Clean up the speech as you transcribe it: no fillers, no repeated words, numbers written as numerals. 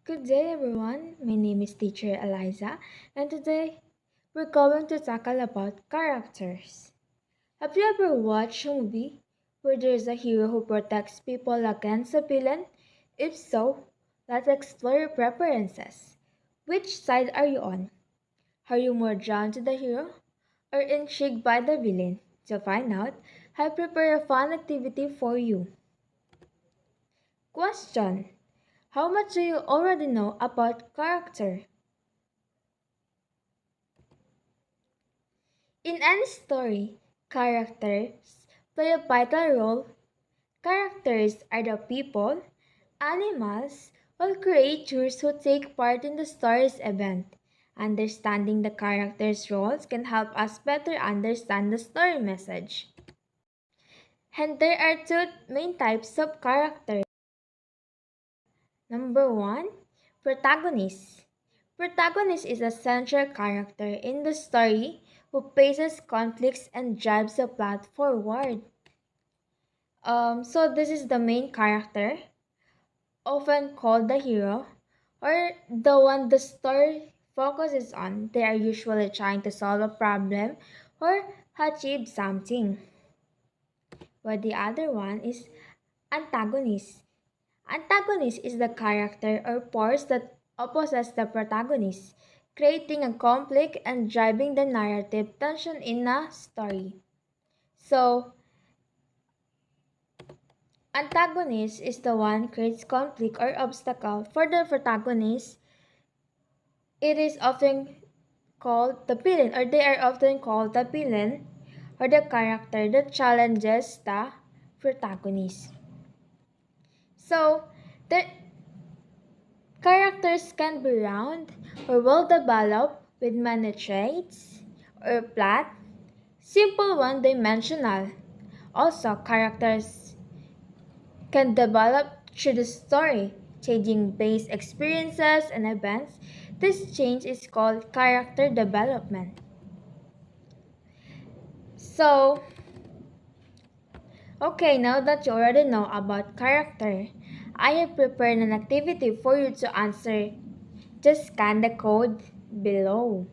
Good day, everyone. My name is Teacher Eliza, and today we're going to tackle about characters. Have you ever watched a movie where there's a hero who protects people against a villain? If so, let's explore your preferences. Which side are you on? Are you more drawn to the hero or intrigued by the villain? To find out, I prepare a fun activity for you. Question: how much do you already know about character? In any story, characters play a vital role. Characters are the people, animals, or creatures who take part in the story's event. Understanding the characters' roles can help us better understand the story message. And there are two main types of characters. Number one, protagonist. Protagonist is a central character in the story who faces conflicts and drives the plot forward. So this is the main character, often called the hero, or the one the story focuses on. They are usually trying to solve a problem or achieve something. While the other one is antagonist. Antagonist is the character or force that opposes the protagonist, creating a conflict and driving the narrative tension in a story. So, antagonist is the one creates conflict or obstacle for the protagonist. It is often called the villain, or they are often called the villain or the character that challenges the protagonist. So, the characters can be round or well developed with many traits or flat, simple one dimensional. Also, characters can develop through the story, changing base experiences and events. This change is called character development. So, okay, now that you already know about character, I have prepared an activity for you to answer. Just scan the code below.